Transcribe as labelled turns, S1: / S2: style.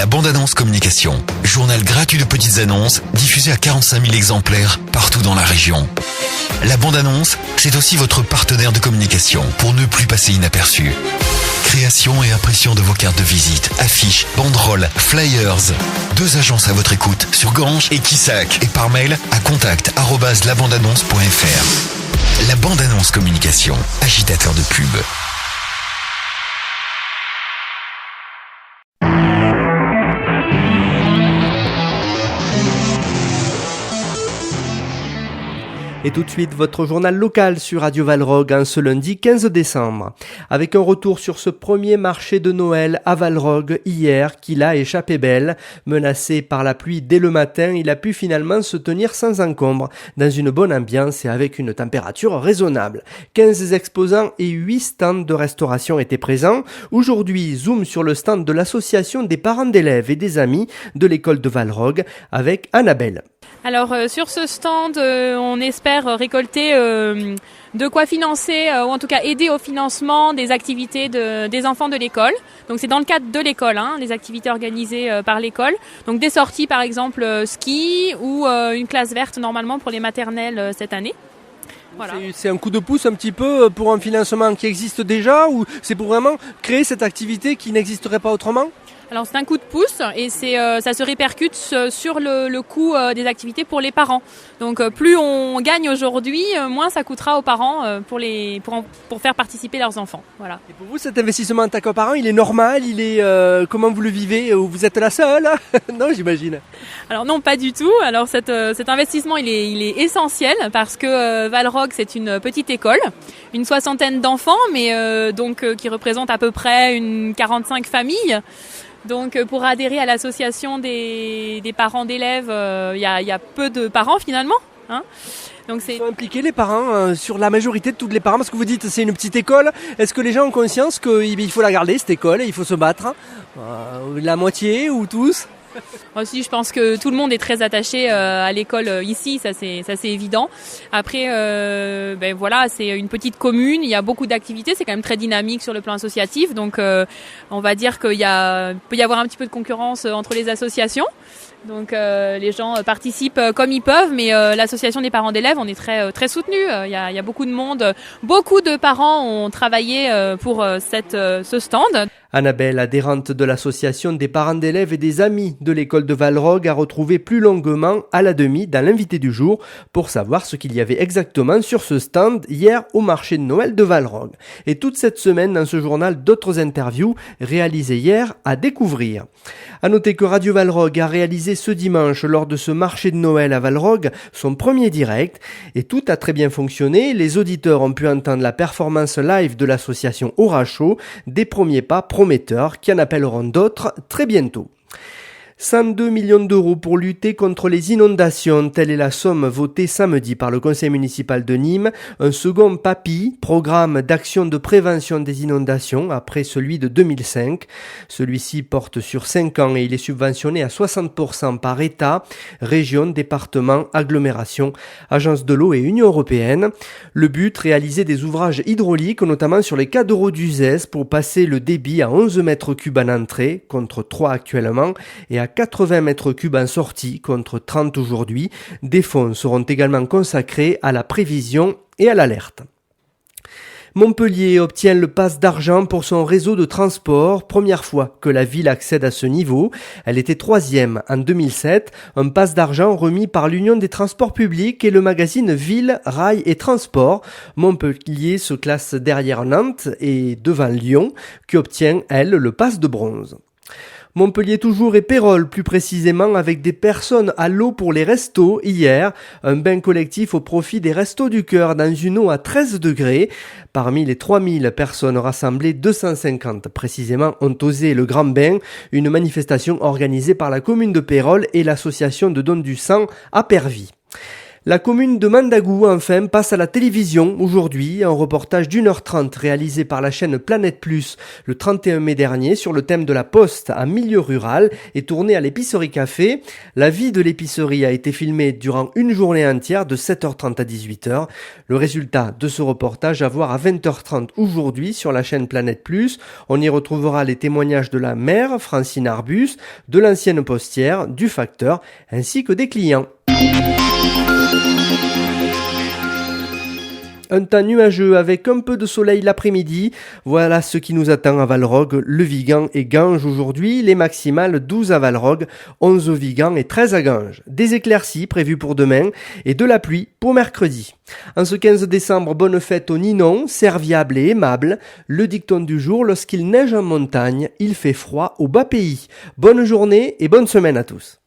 S1: La bande-annonce communication. Journal gratuit de petites annonces diffusé à 45 000 exemplaires partout dans la région. La bande-annonce, c'est aussi votre partenaire de communication pour ne plus passer inaperçu. Création et impression de vos cartes de visite, affiches, banderoles, flyers. 2 agences à votre écoute sur Ganges et Quissac et par mail à contact@labandeannonce.fr. La bande-annonce communication, agitateur de pub.
S2: Et tout de suite, votre journal local sur Radio Valrog en ce lundi 15 décembre. Avec un retour sur ce premier marché de Noël à Valrog hier qui a échappé belle. Menacé par la pluie dès le matin, il a pu finalement se tenir sans encombre, dans une bonne ambiance et avec une température raisonnable. 15 exposants et 8 stands de restauration étaient présents. Aujourd'hui, zoom sur le stand de l'association des parents d'élèves et des amis de l'école de Valrog avec Annabelle.
S3: Alors sur ce stand, on espère récolter de quoi financer ou en tout cas aider au financement des activités des enfants de l'école. Donc c'est dans le cadre de l'école, les activités organisées par l'école. Donc des sorties par exemple ski ou une classe verte normalement pour les maternelles cette année. Voilà.
S2: C'est un coup de pouce un petit peu pour un financement qui existe déjà ou c'est pour vraiment créer cette activité qui n'existerait pas autrement ?
S3: Alors c'est un coup de pouce et ça se répercute sur le coût des activités pour les parents. Donc plus on gagne aujourd'hui, moins ça coûtera aux parents pour faire participer leurs enfants. Voilà.
S2: Et pour vous, cet investissement en tant que parent, il est normal, comment vous le vivez? Vous êtes la seule? Non, j'imagine.
S3: Alors non, pas du tout. Alors cet investissement, il est essentiel parce que Valrog, c'est une petite école, une 60aine d'enfants, mais qui représente à peu près une 45 familles. Donc pour adhérer à l'association des parents d'élèves, il y a peu de parents finalement. Donc
S2: il faut impliquer les parents sur la majorité de tous les parents, parce que vous dites c'est une petite école. Est-ce que les gens ont conscience qu'il faut la garder cette école et il faut se battre la moitié ou tous?
S3: Aussi, je pense que tout le monde est très attaché à l'école ici, ça c'est évident. Après, voilà, c'est une petite commune, il y a beaucoup d'activités, c'est quand même très dynamique sur le plan associatif, donc on va dire qu'il peut y avoir un petit peu de concurrence entre les associations. Donc les gens participent comme ils peuvent, mais l'association des parents d'élèves, on est très très soutenus. Il y a beaucoup de monde, beaucoup de parents ont travaillé pour ce stand.
S2: Annabelle, adhérente de l'association des parents d'élèves et des amis de l'école de Valrog, a retrouvé plus longuement à la demi dans l'invité du jour pour savoir ce qu'il y avait exactement sur ce stand hier au marché de Noël de Valrog. Et toute cette semaine dans ce journal, d'autres interviews réalisées hier à découvrir. À noter que Radio Valrog a réalisé ce dimanche lors de ce marché de Noël à Valrog son premier direct et tout a très bien fonctionné. Les auditeurs ont pu entendre la performance live de l'association Aura Chaud, des premiers pas prometteurs qui en appelleront d'autres très bientôt. 102 millions d'euros pour lutter contre les inondations, telle est la somme votée samedi par le conseil municipal de Nîmes. Un second PAPI, programme d'action de prévention des inondations, après celui de 2005. Celui-ci porte sur 5 ans et il est subventionné à 60% par État, région, département, agglomération, agence de l'eau et Union européenne. Le but, réaliser des ouvrages hydrauliques, notamment sur les 4 d'Euro d'Uzès, pour passer le débit à 11 mètres cubes en entrée, contre 3 actuellement, et à 80 mètres cubes en sortie contre 30 aujourd'hui. Des fonds seront également consacrés à la prévision et à l'alerte. Montpellier obtient le pass d'argent pour son réseau de transport, première fois que la ville accède à ce niveau. Elle était 3e en 2007, un pass d'argent remis par l'Union des transports publics et le magazine Ville, Rail et Transport. Montpellier se classe derrière Nantes et devant Lyon, qui obtient, elle, le pass de bronze. Montpellier toujours et Pérols plus précisément avec des personnes à l'eau pour les restos hier. Un bain collectif au profit des Restos du Cœur dans une eau à 13 degrés. Parmi les 3000 personnes rassemblées, 250 précisément ont osé le grand bain, une manifestation organisée par la commune de Pérols et l'association de dons du sang à Pervy. La commune de Mandagou, enfin, passe à la télévision aujourd'hui. Un reportage d'1h30 réalisé par la chaîne Planète Plus le 31 mai dernier sur le thème de la poste en milieu rural et tourné à l'épicerie café. La vie de l'épicerie a été filmée durant une journée entière de 7h30 à 18h. Le résultat de ce reportage à voir à 20h30 aujourd'hui sur la chaîne Planète Plus. On y retrouvera les témoignages de la mère, Francine Arbus, de l'ancienne postière, du facteur, ainsi que des clients. Un temps nuageux avec un peu de soleil l'après-midi. Voilà ce qui nous attend à Valrogge, Le Vigan et Ganges aujourd'hui. Les maximales 12 à Valrogge, 11 au Vigan et 13 à Ganges. Des éclaircies prévues pour demain et de la pluie pour mercredi. En ce 15 décembre, bonne fête aux Ninon, serviable et aimable. Le dicton du jour, lorsqu'il neige en montagne, il fait froid au bas pays. Bonne journée et bonne semaine à tous.